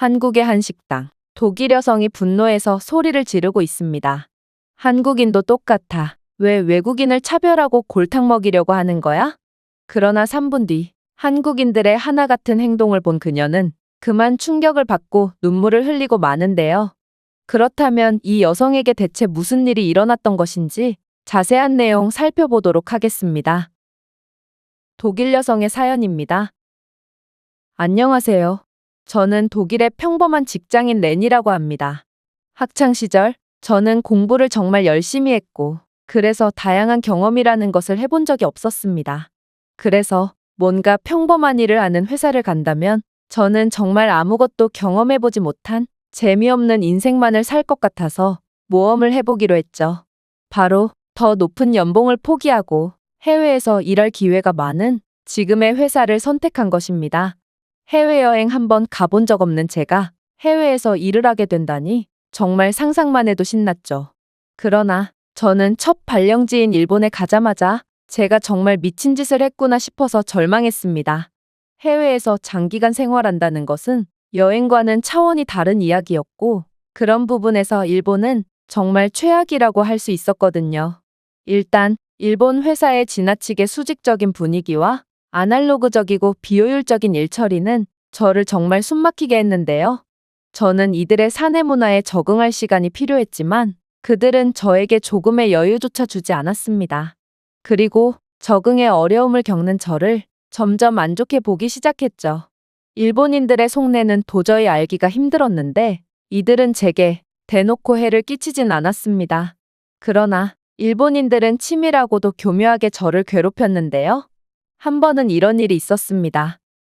한국의 한 식당. 독일 여성이 분노해서 소리를 지르고 있습니다. 한국인도 똑같아. 왜 외국인을 차별하고 골탕 먹이려고 하는 거야? 그러나 3분 뒤 한국인들의 하나 같은 행동을 본 그녀는 그만 충격을 받고 눈물을 흘리고 마는데요. 그렇다면 이 여성에게 대체 무슨 일이 일어났던 것인지 자세한 내용 살펴보도록 하겠습니다. 독일 여성의 사연입니다. 안녕하세요. 저는 독일의 평범한 직장인 렌이라고 합니다. 학창 시절 저는 공부를 정말 열심히 했고 그래서 다양한 경험이라는 것을 해본 적이 없었습니다. 그래서 뭔가 평범한 일을 하는 회사를 간다면 저는 정말 아무것도 경험해보지 못한 재미없는 인생만을 살 것 같아서 모험을 해보기로 했죠. 바로 더 높은 연봉을 포기하고 해외에서 일할 기회가 많은 지금의 회사를 선택한 것입니다. 해외여행 한번 가본 적 없는 제가 해외에서 일을 하게 된다니 정말 상상만 해도 신났죠. 그러나 저는 첫 발령지인 일본에 가자마자 제가 정말 미친 짓을 했구나 싶어서 절망했습니다. 해외에서 장기간 생활한다는 것은 여행과는 차원이 다른 이야기였고 그런 부분에서 일본은 정말 최악이라고 할 수 있었거든요. 일단 일본 회사의 지나치게 수직적인 분위기와 아날로그적이고 비효율적인 일처리는 저를 정말 숨막히게 했는데요. 저는 이들의 사내 문화에 적응할 시간이 필요했지만 그들은 저에게 조금의 여유조차 주지 않았습니다. 그리고 적응에 어려움을 겪는 저를 점점 안 좋게 보기 시작했죠. 일본인들의 속내는 도저히 알기가 힘들었는데 이들은 제게 대놓고 해를 끼치진 않았습니다. 그러나 일본인들은 치밀하고도 교묘하게 저를 괴롭혔는데요. 한 번은 이런 일이 있었습니다.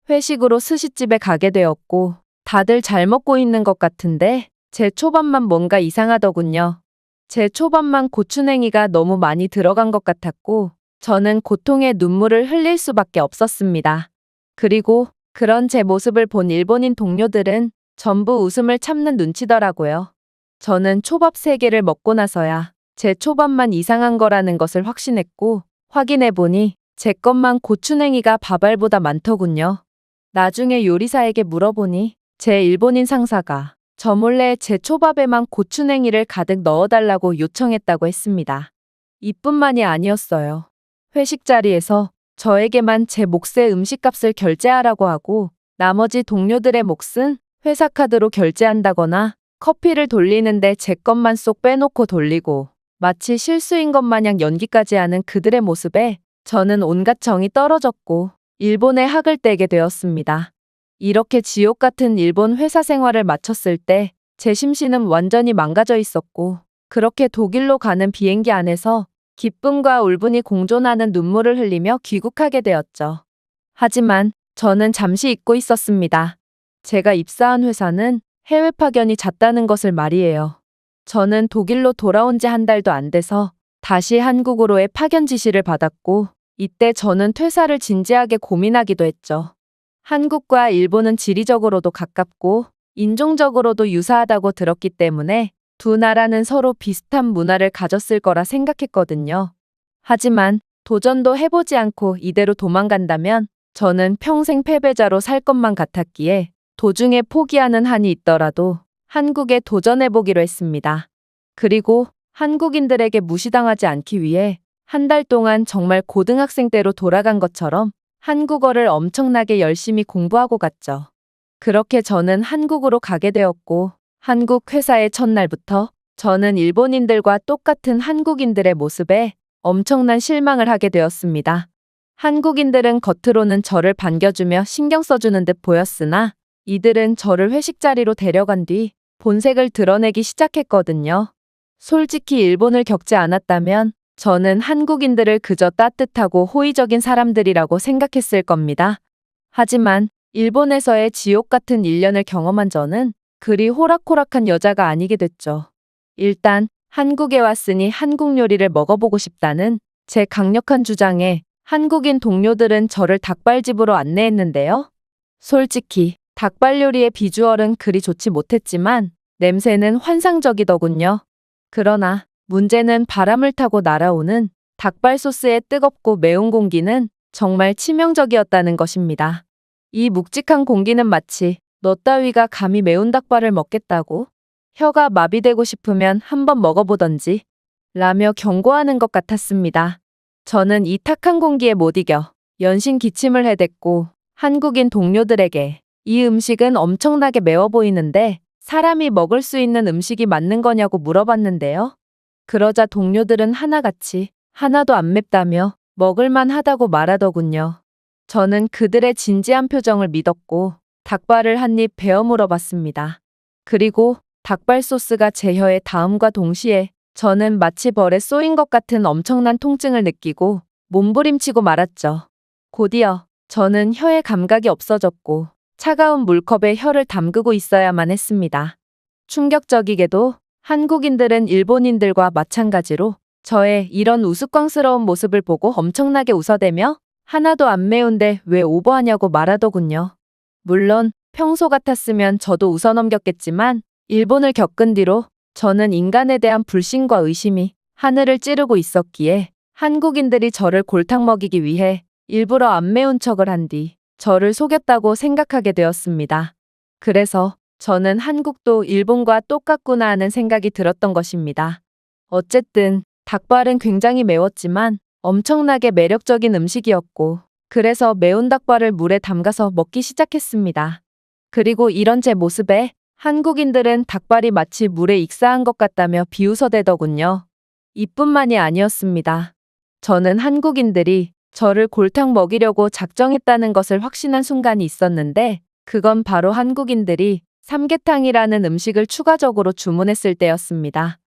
회식으로 스시집에 가게 되었고 다들 잘 먹고 있는 것 같은데 제 초밥만 뭔가 이상하더군요. 제 초밥만 고추냉이가 너무 많이 들어간 것 같았고 저는 고통의 눈물을 흘릴 수밖에 없었습니다. 그리고 그런 제 모습을 본 일본인 동료들은 전부 웃음을 참는 눈치더라고요. 저는 초밥 3개를 먹고 나서야 제 초밥만 이상한 거라는 것을 확신했고 확인해 보니 제 것만 고추냉이가 밥알보다 많더군요. 나중에 요리사에게 물어보니 제 일본인 상사가 저 몰래 제 초밥에만 고추냉이를 가득 넣어달라고 요청했다고 했습니다. 이뿐만이 아니었어요. 회식 자리에서 저에게만 제 몫의 음식값을 결제하라고 하고 나머지 동료들의 몫은 회사 카드로 결제한다거나 커피를 돌리는데 제 것만 쏙 빼놓고 돌리고 마치 실수인 것 마냥 연기까지 하는 그들의 모습에 저는 온갖 정이 떨어졌고 일본에 학을 떼게 되었습니다. 이렇게 지옥 같은 일본 회사 생활을 마쳤을 때 제 심신은 완전히 망가져 있었고 그렇게 독일로 가는 비행기 안에서 기쁨과 울분이 공존하는 눈물을 흘리며 귀국하게 되었죠. 하지만 저는 잠시 잊고 있었습니다. 제가 입사한 회사는 해외 파견이 잦다는 것을 말이에요. 저는 독일로 돌아온 지 한 달도 안 돼서 다시 한국으로의 파견 지시를 받았고 이때 저는 퇴사를 진지하게 고민하기도 했죠. 한국과 일본은 지리적으로도 가깝고 인종적으로도 유사하다고 들었기 때문에 두 나라는 서로 비슷한 문화를 가졌을 거라 생각했거든요. 하지만 도전도 해보지 않고 이대로 도망간다면 저는 평생 패배자로 살 것만 같았기에 도중에 포기하는 한이 있더라도 한국에 도전해보기로 했습니다. 그리고 한국인들에게 무시당하지 않기 위해 한 달 동안 정말 고등학생 때로 돌아간 것처럼 한국어를 엄청나게 열심히 공부하고 갔죠. 그렇게 저는 한국으로 가게 되었고 한국 회사의 첫날부터 저는 일본인들과 똑같은 한국인들의 모습에 엄청난 실망을 하게 되었습니다. 한국인들은 겉으로는 저를 반겨주며 신경 써주는 듯 보였으나 이들은 저를 회식 자리로 데려간 뒤 본색을 드러내기 시작했거든요. 솔직히 일본을 겪지 않았다면 저는 한국인들을 그저 따뜻하고 호의적인 사람들이라고 생각했을 겁니다. 하지만 일본에서의 지옥 같은 1년을 경험한 저는 그리 호락호락한 여자가 아니게 됐죠. 일단 한국에 왔으니 한국 요리를 먹어보고 싶다는 제 강력한 주장에 한국인 동료들은 저를 닭발집으로 안내했는데요. 솔직히 닭발 요리의 비주얼은 그리 좋지 못했지만 냄새는 환상적이더군요. 그러나 문제는 바람을 타고 날아오는 닭발 소스의 뜨겁고 매운 공기는 정말 치명적이었다는 것입니다. 이 묵직한 공기는 마치 너 따위가 감히 매운 닭발을 먹겠다고? 혀가 마비되고 싶으면 한번 먹어보던지. 라며 경고하는 것 같았습니다. 저는 이 탁한 공기에 못 이겨 연신 기침을 해댔고 한국인 동료들에게 이 음식은 엄청나게 매워 보이는데 사람이 먹을 수 있는 음식이 맞는 거냐고 물어봤는데요. 그러자 동료들은 하나같이 하나도 안 맵다며 먹을만 하다고 말하더군요. 저는 그들의 진지한 표정을 믿었고 닭발을 한 입 베어 물어봤습니다. 그리고 닭발 소스가 제 혀에 닿음과 동시에 저는 마치 벌에 쏘인 것 같은 엄청난 통증을 느끼고 몸부림치고 말았죠. 곧이어 저는 혀의 감각이 없어졌고 차가운 물컵에 혀를 담그고 있어야만 했습니다. 충격적이게도 한국인들은 일본인들과 마찬가지로 저의 이런 우스꽝스러운 모습을 보고 엄청나게 웃어대며 하나도 안 매운데 왜 오버하냐고 말하더군요. 물론 평소 같았으면 저도 웃어넘겼겠지만 일본을 겪은 뒤로 저는 인간에 대한 불신과 의심이 하늘을 찌르고 있었기에 한국인들이 저를 골탕 먹이기 위해 일부러 안 매운 척을 한 뒤 저를 속였다고 생각하게 되었습니다. 그래서 저는 한국도 일본과 똑같구나 하는 생각이 들었던 것입니다. 어쨌든 닭발은 굉장히 매웠지만 엄청나게 매력적인 음식이었고 그래서 매운 닭발을 물에 담가서 먹기 시작했습니다. 그리고 이런 제 모습에 한국인들은 닭발이 마치 물에 익사한 것 같다며 비웃어대더군요. 이뿐만이 아니었습니다. 저는 한국인들이 저를 골탕 먹이려고 작정했다는 것을 확신한 순간이 있었는데 그건 바로 한국인들이 삼계탕이라는 음식을 추가적으로 주문했을 때였습니다.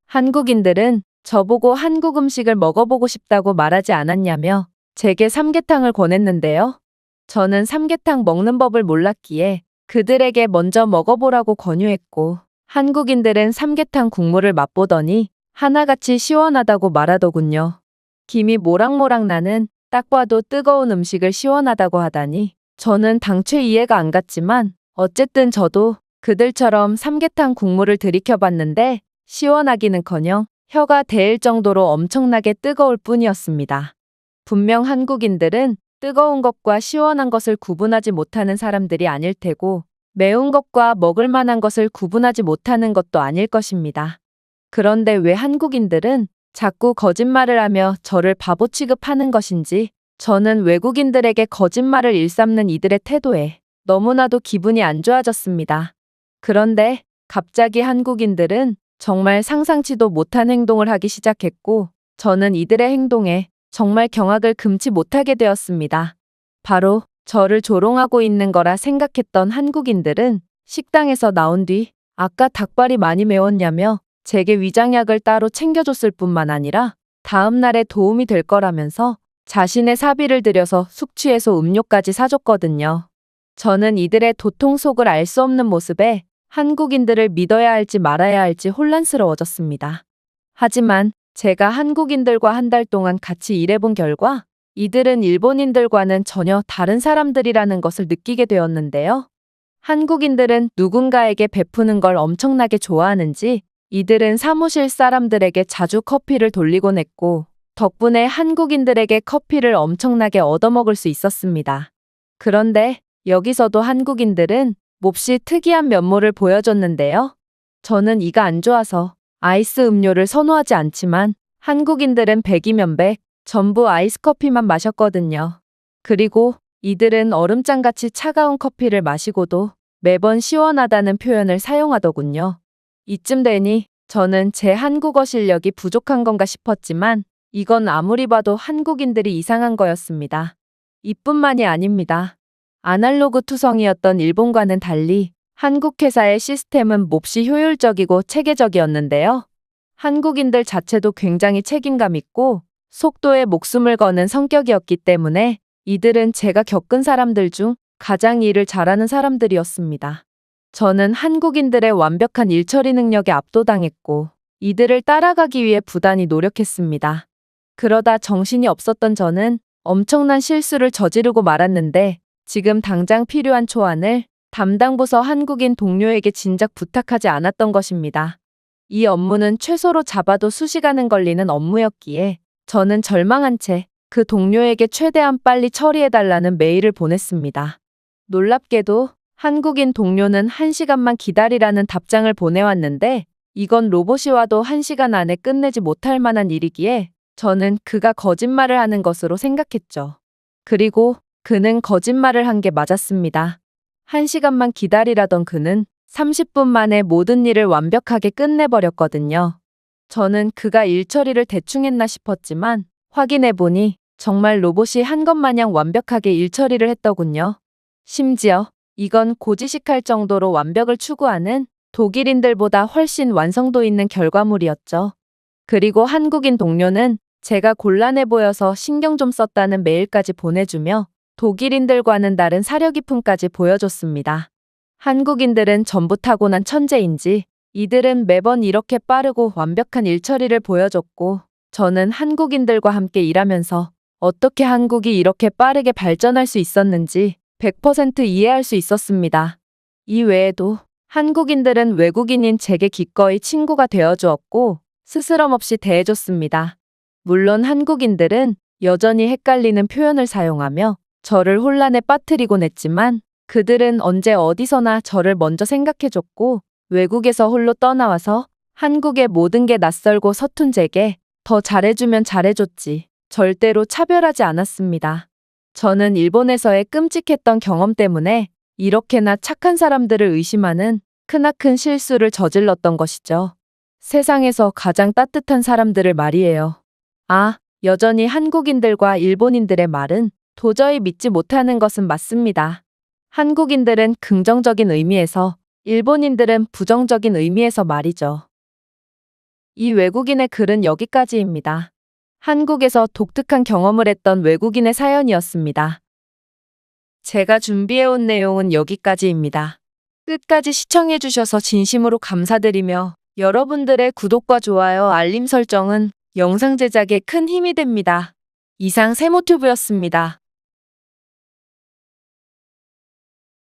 한국인들은 저보고 한국 음식을 먹어보고 싶다고 말하지 않았냐며 제게 삼계탕을 권했는데요. 저는 삼계탕 먹는 법을 몰랐기에 그들에게 먼저 먹어보라고 권유했고 한국인들은 삼계탕 국물을 맛보더니 하나같이 시원하다고 말하더군요. 김이 모락모락 나는 딱 봐도 뜨거운 음식을 시원하다고 하다니 저는 당최 이해가 안 갔지만 어쨌든 저도 그들처럼 삼계탕 국물을 들이켜봤는데 시원하기는커녕 혀가 데일 정도로 엄청나게 뜨거울 뿐이었습니다. 분명 한국인들은 뜨거운 것과 시원한 것을 구분하지 못하는 사람들이 아닐 테고 매운 것과 먹을 만한 것을 구분하지 못하는 것도 아닐 것입니다. 그런데 왜 한국인들은 자꾸 거짓말을 하며 저를 바보 취급하는 것인지 저는 외국인들에게 거짓말을 일삼는 이들의 태도에 너무나도 기분이 안 좋아졌습니다. 그런데 갑자기 한국인들은 정말 상상치도 못한 행동을 하기 시작했고 저는 이들의 행동에 정말 경악을 금치 못하게 되었습니다. 바로 저를 조롱하고 있는 거라 생각했던 한국인들은 식당에서 나온 뒤 아까 닭발이 많이 매웠냐며 제게 위장약을 따로 챙겨줬을 뿐만 아니라 다음 날에 도움이 될 거라면서 자신의 사비를 들여서 숙취해소 음료까지 사줬거든요. 저는 이들의 도통 속을 알 수 없는 모습에 한국인들을 믿어야 할지 말아야 할지 혼란스러워졌습니다. 하지만 제가 한국인들과 한 달 동안 같이 일해본 결과 이들은 일본인들과는 전혀 다른 사람들이라는 것을 느끼게 되었는데요. 한국인들은 누군가에게 베푸는 걸 엄청나게 좋아하는지 이들은 사무실 사람들에게 자주 커피를 돌리곤 했고 덕분에 한국인들에게 커피를 엄청나게 얻어먹을 수 있었습니다. 그런데 여기서도 한국인들은 몹시 특이한 면모를 보여줬는데요. 저는 이가 안 좋아서 아이스 음료를 선호하지 않지만 한국인들은 100이면 100, 전부 아이스 커피만 마셨거든요. 그리고 이들은 얼음장같이 차가운 커피를 마시고도 매번 시원하다는 표현을 사용하더군요. 이쯤 되니 저는 제 한국어 실력이 부족한 건가 싶었지만 이건 아무리 봐도 한국인들이 이상한 거였습니다. 이뿐만이 아닙니다. 아날로그 투성이었던 일본과는 달리 한국 회사의 시스템은 몹시 효율적이고 체계적이었는데요. 한국인들 자체도 굉장히 책임감 있고 속도에 목숨을 거는 성격이었기 때문에 이들은 제가 겪은 사람들 중 가장 일을 잘하는 사람들이었습니다. 저는 한국인들의 완벽한 일처리 능력에 압도당했고 이들을 따라가기 위해 부단히 노력했습니다. 그러다 정신이 없었던 저는 엄청난 실수를 저지르고 말았는데 지금 당장 필요한 초안을 담당 부서 한국인 동료에게 진작 부탁하지 않았던 것입니다. 이 업무는 최소로 잡아도 수시간은 걸리는 업무였기에 저는 절망한 채 그 동료에게 최대한 빨리 처리해달라는 메일을 보냈습니다. 놀랍게도 한국인 동료는 1시간만 기다리라는 답장을 보내왔는데 이건 로봇이 와도 1시간 안에 끝내지 못할 만한 일이기에 저는 그가 거짓말을 하는 것으로 생각했죠. 그리고 그는 거짓말을 한 게 맞았습니다. 1시간만 기다리라던 그는 30분 만에 모든 일을 완벽하게 끝내버렸거든요. 저는 그가 일 처리를 대충 했나 싶었지만 확인해보니 정말 로봇이 한 것 마냥 완벽하게 일 처리를 했더군요. 심지어 이건 고지식할 정도로 완벽을 추구하는 독일인들보다 훨씬 완성도 있는 결과물이었죠. 그리고 한국인 동료는 제가 곤란해 보여서 신경 좀 썼다는 메일까지 보내주며 독일인들과는 다른 사려 깊음까지 보여줬습니다. 한국인들은 전부 타고난 천재인지 이들은 매번 이렇게 빠르고 완벽한 일 처리를 보여줬고 저는 한국인들과 함께 일하면서 어떻게 한국이 이렇게 빠르게 발전할 수 있었는지 100% 이해할 수 있었습니다. 이 외에도 한국인들은 외국인인 제게 기꺼이 친구가 되어주었고 스스럼 없이 대해줬습니다. 물론 한국인들은 여전히 헷갈리는 표현을 사용하며 저를 혼란에 빠뜨리곤 했지만 그들은 언제 어디서나 저를 먼저 생각해줬고 외국에서 홀로 떠나와서 한국의 모든 게 낯설고 서툰 제게 더 잘해주면 잘해줬지 절대로 차별하지 않았습니다. 저는 일본에서의 끔찍했던 경험 때문에 이렇게나 착한 사람들을 의심하는 크나큰 실수를 저질렀던 것이죠. 세상에서 가장 따뜻한 사람들을 말이에요. 아, 여전히 한국인들과 일본인들의 말은 도저히 믿지 못하는 것은 맞습니다. 한국인들은 긍정적인 의미에서, 일본인들은 부정적인 의미에서 말이죠. 이 외국인의 글은 여기까지입니다. 한국에서 독특한 경험을 했던 외국인의 사연이었습니다. 제가 준비해온 내용은 여기까지입니다. 끝까지 시청해주셔서 진심으로 감사드리며 여러분들의 구독과 좋아요, 알림 설정은 영상 제작에 큰 힘이 됩니다. 이상 세모튜브였습니다.